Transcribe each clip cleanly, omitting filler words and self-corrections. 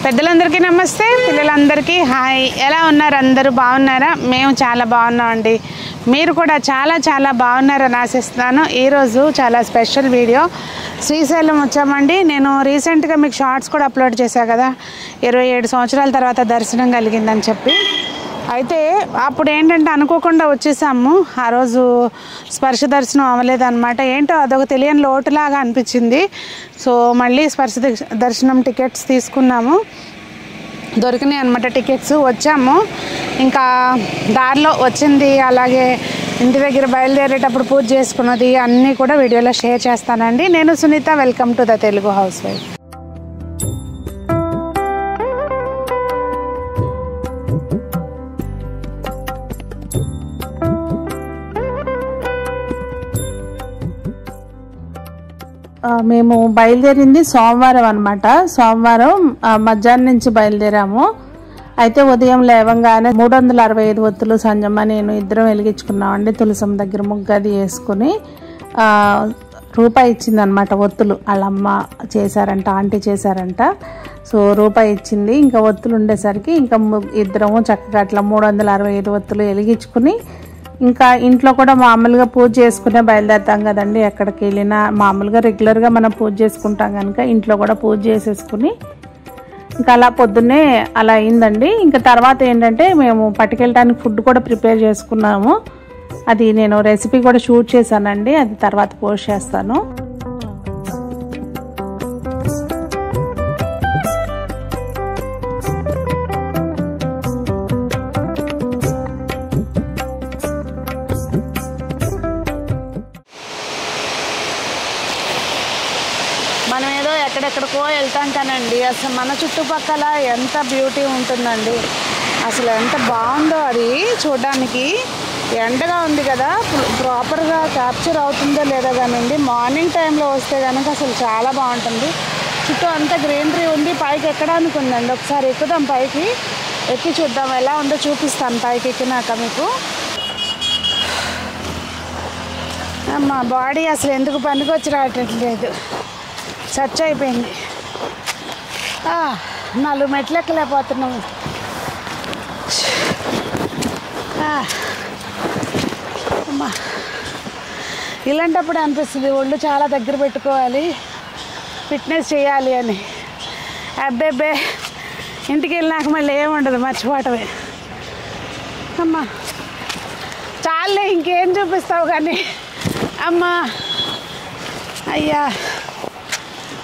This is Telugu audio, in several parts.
పెద్దలందరికీ నమస్తే, పిల్లలందరికీ హాయ్. ఎలా ఉన్నారు? అందరూ బాగున్నారా? మేము చాలా బాగున్నామండి. మీరు కూడా చాలా చాలా బాగున్నారని ఆశిస్తున్నాను. ఈరోజు చాలా స్పెషల్ వీడియో. శ్రీశైలం వచ్చామండి. నేను రీసెంట్గా మీకు షార్ట్స్ కూడా అప్లోడ్ చేశాను కదా, 27 సంవత్సరాల తర్వాత దర్శనం కలిగిందని చెప్పి. అయితే అప్పుడు ఏంటంటే అనుకోకుండా వచ్చేసాము. ఆ రోజు స్పర్శ దర్శనం అవ్వలేదన్నమాట. ఏంటో అదొక తెలియని లోటులాగా అనిపించింది. సో మళ్ళీ స్పర్శ దర్శనం టికెట్స్ తీసుకున్నాము, దొరికినాయి అన్నమాట టికెట్స్. వచ్చాము, ఇంకా దారిలో వచ్చింది, అలాగే ఇంటి దగ్గర బయలుదేరేటప్పుడు పూజ చేసుకున్నది అన్నీ కూడా వీడియోలో షేర్ చేస్తానండి. నేను Sunita, welcome to the Telugu house wife. మేము బయలుదేరింది సోమవారం అనమాట. సోమవారం మధ్యాహ్నం నుంచి బయలుదేరాము. అయితే ఉదయం లేవంగానే 365 ఒత్తులు సంజమ్మ నేను ఇద్దరం వెలిగించుకున్నామండి. తులసమ్మ దగ్గర ముగ్గది వేసుకుని రూపాయి ఇచ్చిందనమాట. ఒత్తులు వాళ్ళమ్మ చేశారంట, ఆంటీ చేశారంట. సో రూపాయి ఇచ్చింది. ఇంకా ఒత్తులు ఉండేసరికి ఇంకా ఇద్దరము చక్కగా అట్లా 365 ఒత్తులు వెలిగించుకుని ఇంకా ఇంట్లో కూడా మామూలుగా పూజ చేసుకునే బయలుదేరుతాం కదండి. ఎక్కడికి వెళ్ళినా మామూలుగా రెగ్యులర్గా మనం పూజ చేసుకుంటాం కనుక ఇంట్లో కూడా పూజ చేసేసుకుని ఇంకా అలా పొద్దున్నే అలా అయిందండి. ఇంకా తర్వాత ఏంటంటే మేము పట్టుకెళ్ళడానికి ఫుడ్ కూడా ప్రిపేర్ చేసుకున్నాము. అది నేను రెసిపీ కూడా షూట్ చేశానండి, అది తర్వాత పోస్ట్ చేస్తాను. మనం ఏదో ఎక్కడెక్కడికో వెళ్తాం కానండి, అసలు మన చుట్టుపక్కల ఎంత బ్యూటీ ఉంటుందండి. అసలు ఎంత బాగుందో అది చూడడానికి. ఎండగా ఉంది కదా, ప్రాపర్గా క్యాప్చర్ అవుతుందో లేదో కానండి. మార్నింగ్ టైంలో వస్తే కనుక అసలు చాలా బాగుంటుంది. చుట్టూ అంతా గ్రీనరీ ఉంది. పైకి ఎక్కడానికి ఉందండి. ఒకసారి ఎక్కుదాం, పైకి ఎక్కి చూద్దాం ఎలా ఉందో చూపిస్తాను పైకి ఎక్కినాక మీకు. మా బాడీ అసలు ఎందుకు పనికొచ్చి రావట్లేదు, చర్చ అయిపోయింది. 4 మెట్లు ఎక్కలేకపోతున్నాము. అమ్మా, ఇలాంటప్పుడు అనిపిస్తుంది ఒళ్ళు చాలా దగ్గర పెట్టుకోవాలి, ఫిట్నెస్ చేయాలి అని. అబ్బేబ్బే, ఇంటికి వెళ్ళినాక మళ్ళీ ఏముండదు, మర్చిపోవటమే. అమ్మా చాలే, ఇంకేం చూపిస్తావు కానీ. అమ్మా అయ్యా,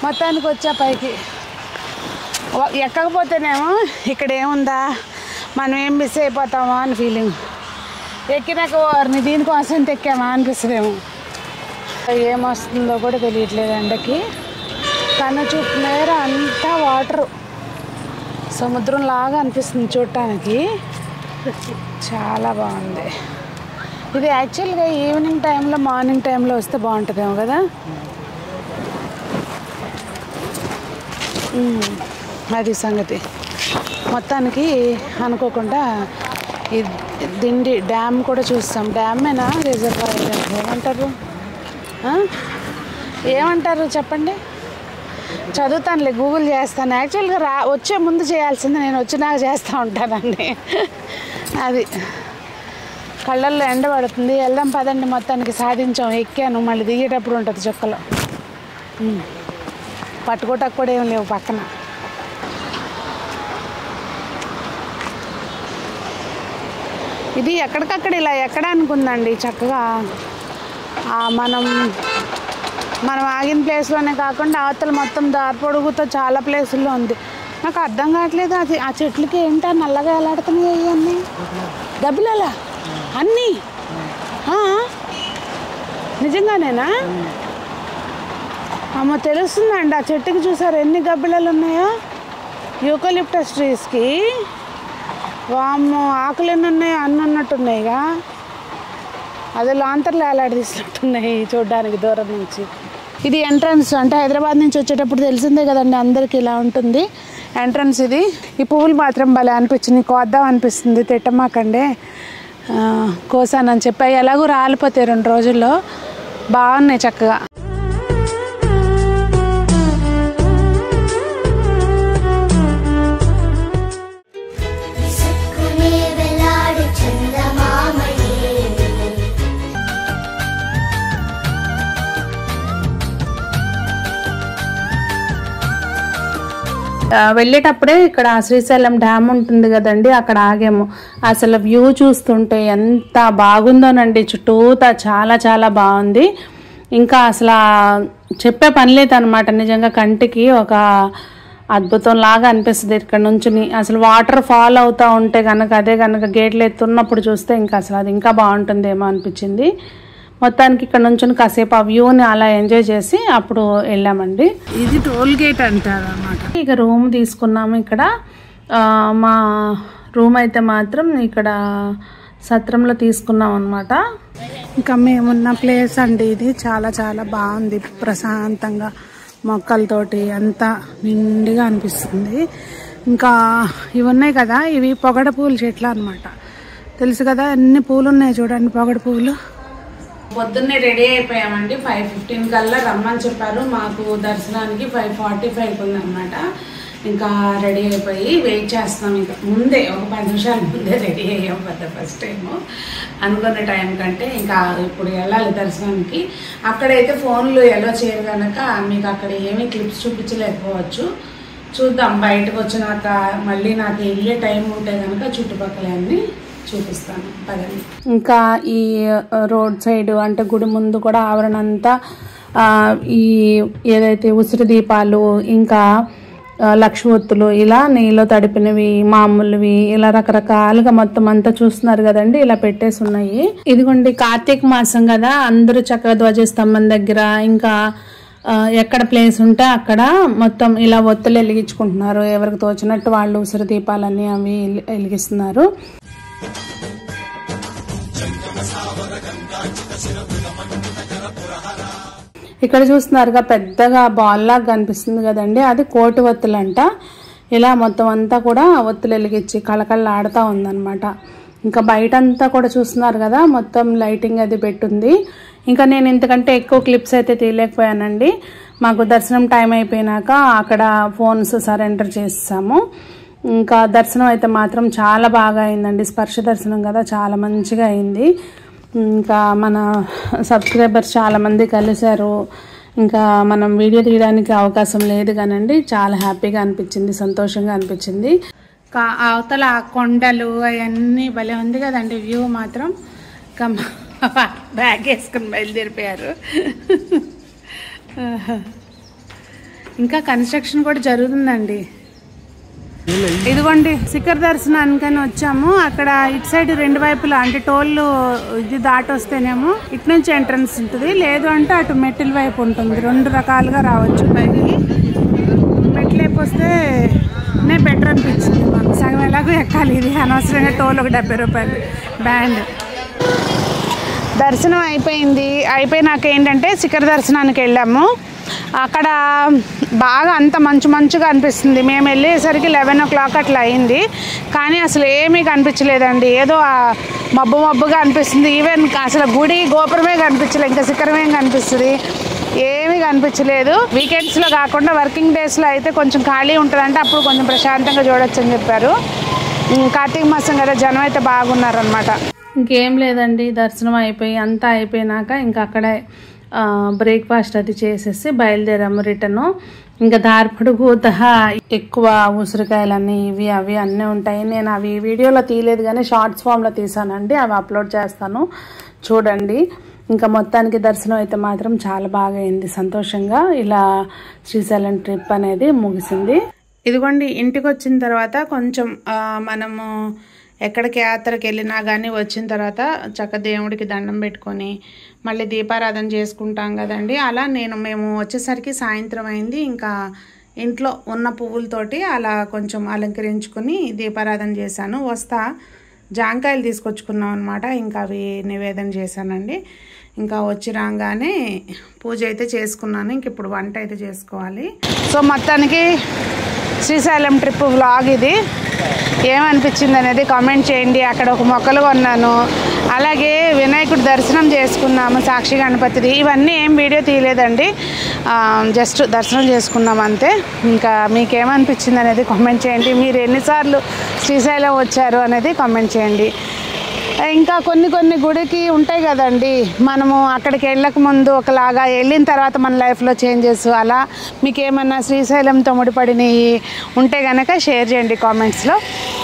మొత్తానికి వచ్చా పైకి. ఎక్కకపోతేనేమో ఇక్కడ ఏముందా, మనం ఏం మిస్ అయిపోతామా అని ఫీలింగ్. ఎక్కినాక వారిని దీనికోసం ఎక్కామా అనిపిస్తుందేమో. ఏమొస్తుందో కూడా తెలియట్లేదు ఎండకి. కన్ను చూపు మేర అంతా వాటరు, సముద్రం లాగా అనిపిస్తుంది చూడటానికి. చాలా బాగుంది. ఇది యాక్చువల్గా ఈవినింగ్ టైంలో, మార్నింగ్ టైంలో వస్తే బాగుంటుందేమో కదా. అది సంగతి. మొత్తానికి అనుకోకుండా ఈ దిండి డ్యామ్ కూడా చూస్తాం. డ్యామేనా, రిజర్వాయర్ ఏమంటారు, ఏమంటారు చెప్పండి? చదువుతానులే, గూగుల్ చేస్తాను. యాక్చువల్గా వచ్చే ముందు చేయాల్సింది నేను వచ్చినాక చేస్తూ ఉంటానండి. అది కళ్ళల్లో ఎండ పడుతుంది. వెళ్దాం పదండి. మొత్తానికి సాధించాం, ఎక్కాను. మళ్ళీ దిగేటప్పుడు ఉంటుంది చుక్కలు. పట్టుకోటకు కూడా ఏం లేవు పక్కన. ఇది ఎక్కడికక్కడ ఇలా ఎక్కడానికి ఉందండి చక్కగా. మనం ఆగిన ప్లేస్లోనే కాకుండా అవతల మొత్తం దారి పొడుగుతో చాలా ప్లేసుల్లో ఉంది. నాకు అర్థం కావట్లేదు, అది ఆ చెట్లకి ఏంటో నల్లగా ఎలాడుతున్నాయి అవన్నీ గబ్బిలాలా అన్నీ. నిజంగానేనా? అమ్మ తెలుస్తుందండి. ఆ చెట్టుకి చూసారు ఎన్ని గబ్బిలాలు ఉన్నాయో. యూకలిప్టస్ ట్రీస్కి వామ్మో, ఆకులు ఎన్ని ఉన్నాయో అన్నీ ఉన్నట్టున్నాయిగా. అదే లాంతర్లు వేలాడదీసినట్టున్నాయి చూడడానికి దూరం నుంచి. ఇది ఎంట్రన్స్. అంటే హైదరాబాద్ నుంచి వచ్చేటప్పుడు తెలిసిందే కదండి అందరికీ ఇలా ఉంటుంది ఎంట్రన్స్. ఇది ఈ పువ్వులు మాత్రం భలే అనిపించింది, కోద్దాం అనిపిస్తుంది. తిట్టమాకండే, కోసానని చెప్పి ఎలాగో రాలిపోతాయి 2 రోజుల్లో. బాగున్నాయి చక్కగా. వెళ్ళేటప్పుడే ఇక్కడ శ్రీశైలం డ్యామ్ ఉంటుంది కదండి, అక్కడ ఆగాము. అసలు వ్యూ చూస్తుంటే ఎంత బాగుందోనండి, చుట్టూతా చాలా చాలా బాగుంది. ఇంకా అసలు చెప్పే పని లేదనమాట, నిజంగా కంటికి ఒక అద్భుతం లాగా అనిపిస్తుంది ఇక్కడ నుంచి. అసలు వాటర్ ఫాల్ అవుతూ ఉంటే కనుక, అదే కనుక గేట్లు ఎత్తున్నప్పుడు చూస్తే ఇంకా అసలు అది ఇంకా బాగుంటుందేమో అనిపించింది. మొత్తానికి ఇక్కడ నుంచి కాసేపు ఆ వ్యూని అలా ఎంజాయ్ చేసి అప్పుడు వెళ్ళామండి. ఇది టోల్ గేట్ అంటారు అన్నమాట. ఇక రూమ్ తీసుకున్నాము ఇక్కడ. మా రూమ్ అయితే మాత్రం ఇక్కడ సత్రంలో తీసుకున్నాం అనమాట. ఇంకా మేమున్న ప్లేస్ అండి ఇది, చాలా చాలా బాగుంది, ప్రశాంతంగా మొక్కలతోటి అంతా నిండుగా అనిపిస్తుంది. ఇంకా ఇవి ఉన్నాయి కదా, ఇవి పొగడ పూల చెట్లు అనమాట. తెలుసు కదా ఎన్ని పూలు ఉన్నాయి చూడండి, పొగడ పూలు. పొద్దున్నే రెడీ అయిపోయామండి. 5:15 కల్లా రమ్మని చెప్పారు. మాకు దర్శనానికి 5:45 ఉందన్నమాట. ఇంకా రెడీ అయిపోయి వెయిట్ చేస్తాం. ఇంకా ముందే ఒక 10 నిమిషాల ముందే రెడీ అయ్యాం కదా, ఫస్ట్ టైము అనుకున్న టైం కంటే. ఇంకా ఇప్పుడు వెళ్ళాలి దర్శనానికి. అక్కడైతే ఫోన్లు ఎలా చేయరు కనుక మీకు అక్కడ ఏమీ క్లిప్స్ చూపించలేకపోవచ్చు. చూద్దాం, బయటకు వచ్చినాక మళ్ళీ నాకు వెళ్ళే టైం ఉంటే కనుక చుట్టుపక్కల అన్నీ చూపిస్తాను పదండి. ఇంకా ఈ రోడ్ సైడ్ అంటే గుడి ముందు కూడా ఆవరణ అంతా ఈ ఏదైతే ఉసిరి దీపాలు, ఇంకా లక్షవత్తులు, ఇలా నీళ్ళు తడిపినవి, మామూలువి, ఇలా రకరకాలుగా మొత్తం అంతా చూస్తున్నారు కదండి, ఇలా పెట్టేసి ఉన్నాయి. ఇదిగోండి కార్తీక మాసం కదా, అందరూ చక్కగా ధ్వజస్తంభం దగ్గర ఇంకా ఎక్కడ ప్లేస్ ఉంటే అక్కడ మొత్తం ఇలా ఒత్తులు వెలిగించుకుంటున్నారు. ఎవరికి తోచినట్టు వాళ్ళు ఉసిరి దీపాలన్నీ అవి వెలిగిస్తున్నారు. ఇక్కడ చూస్తున్నారుగా పెద్దగా బాల్ లాగా కనిపిస్తుంది కదండి, అది కోటి ఒత్తులు అంట. ఇలా మొత్తం అంతా కూడా ఒత్తులు వెలిగించి కళకళలాడుతూ ఉందన్నమాట. ఇంకా బయట అంతా కూడా చూస్తున్నారు కదా, మొత్తం లైటింగ్ అది పెట్టుంది. ఇంకా నేను ఇంతకంటే ఎక్కువ క్లిప్స్ అయితే తీయలేకపోయానండి. మాకు దర్శనం టైం అయిపోయినాక అక్కడ ఫోన్స్ సరెండర్ చేసాము. ఇంకా దర్శనం అయితే మాత్రం చాలా బాగా అయిందండి. స్పర్శ దర్శనం కదా, చాలా మంచిగా అయింది. ఇంకా మన సబ్స్క్రైబర్స్ చాలామంది కలిశారు. ఇంకా మనం వీడియో తీయడానికి అవకాశం లేదు కానండి, చాలా హ్యాపీగా అనిపించింది, సంతోషంగా అనిపించింది. అవతల కొండలు అవన్నీ భలే ఉంది కదండి వ్యూ మాత్రం. బ్యాగ్ వేసుకుని బయలుదేరిపోయారు. ఇంకా కన్స్ట్రక్షన్ కూడా జరుగుతుందండి. ఇదిగోండి శిఖర దర్శనానికని వచ్చాము. అక్కడ ఇటు సైడ్ 2 వైపులా అంటే టోళ్ళు ఇది దాటి వస్తేనేమో ఇటు నుంచి ఎంట్రన్స్ ఉంటుంది, లేదు అంటే అటు మెట్ల వైపు ఉంటుంది. 2 రకాలుగా రావచ్చు పైకి. మెట్లు వైపు వస్తే బెటర్ అనిపించింది మాకు. సగం ఎలాగో ఎక్కాలి, ఇది అనవసరంగా టోల్ ఒక 70 రూపాయలు బ్యాండ్. దర్శనం అయిపోయినాక ఏంటంటే శిఖర దర్శనానికి వెళ్ళాము. అక్కడ బాగా అంత మంచుగా అనిపిస్తుంది. మేము వెళ్ళేసరికి 11 o'clock అట్లా అయింది, కానీ అసలు ఏమీ కనిపించలేదండి. ఏదో మబ్బుగా అనిపిస్తుంది. ఈవెన్ అసలు గుడి గోపురమే కనిపించలేదు, ఇంకా శిఖరమే కనిపిస్తుంది, ఏమీ కనిపించలేదు. వీకెండ్స్లో కాకుండా వర్కింగ్ డేస్లో అయితే కొంచెం ఖాళీ ఉంటుందంటే అప్పుడు కొంచెం ప్రశాంతంగా చూడొచ్చు అని చెప్పారు. కార్తీక మాసం కదా, జనం అయితే బాగున్నారనమాట. ఇంకేం లేదండి, దర్శనం అయిపోయి అంతా అయిపోయినాక ఇంకా అక్కడే బ్రేక్ఫాస్ట్ అది చేసేసి బయలుదేరాము రిటర్ను. ఇంకా దారి పొడుగుతా ఎక్కువ ఉసిరికాయలన్నీ ఇవి అవి అన్నీ ఉంటాయి. నేను అవి వీడియోలో తీయలేదు కానీ షార్ట్స్ ఫామ్లో తీసానండి, అవి అప్లోడ్ చేస్తాను చూడండి. ఇంకా మొత్తానికి దర్శనం అయితే మాత్రం చాలా బాగా అయింది. సంతోషంగా ఇలా శ్రీశైలం ట్రిప్ అనేది ముగిసింది. ఇదిగోండి ఇంటికి వచ్చిన తర్వాత కొంచెం మనము ఎక్కడికి యాత్రకి వెళ్ళినా కానీ వచ్చిన తర్వాత చక్క దేవుడికి దండం పెట్టుకొని మళ్ళీ దీపారాధన చేసుకుంటాం కదండి. అలా మేము వచ్చేసరికి సాయంత్రం అయింది. ఇంకా ఇంట్లో ఉన్న పువ్వులతోటి అలా కొంచెం అలంకరించుకుని దీపారాధన చేశాను. జాంకాయలు తీసుకొచ్చుకున్నాం అనమాట, ఇంకా అవి నివేదన చేశానండి. ఇంకా వచ్చి రాగానే పూజ అయితే చేసుకున్నాను. ఇంక ఇప్పుడు వంట అయితే చేసుకోవాలి. సో మొత్తానికి శ్రీశైలం ట్రిప్ వ్లాగ్ ఇది. ఏమనిపించింది అనేది కామెంట్ చేయండి. అక్కడ ఒక మొక్కలు కొన్నాను, అలాగే వినాయకుడి దర్శనం చేసుకున్నాము, సాక్షి గణపతిది. ఇవన్నీ ఏం వీడియో తీయలేదండి, జస్ట్ దర్శనం చేసుకున్నాం అంతే. ఇంకా మీకేమనిపించింది అనేది కామెంట్ చేయండి. మీరు ఎన్నిసార్లు శ్రీశైలం వచ్చారు అనేది కామెంట్ చేయండి. ఇంకా కొన్ని గుడికి ఉంటాయి కదండి, మనము అక్కడికి వెళ్ళక ముందు ఒకలాగా, వెళ్ళిన తర్వాత మన లైఫ్లో చేంజెస్, అలా మీకు ఏమన్నా శ్రీశైలంతో ముడిపడినవి ఉంటే కనుక షేర్ చేయండి కామెంట్స్లో.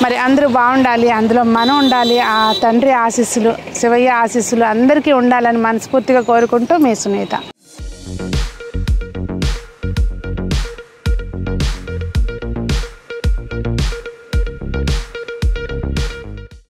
మరి అందరూ బాగుండాలి, అందులో మనం ఉండాలి, ఆ తండ్రి ఆశీస్సులు, శివయ్య ఆశీస్సులు అందరికీ ఉండాలని మనస్ఫూర్తిగా కోరుకుంటూ మీ సునీత.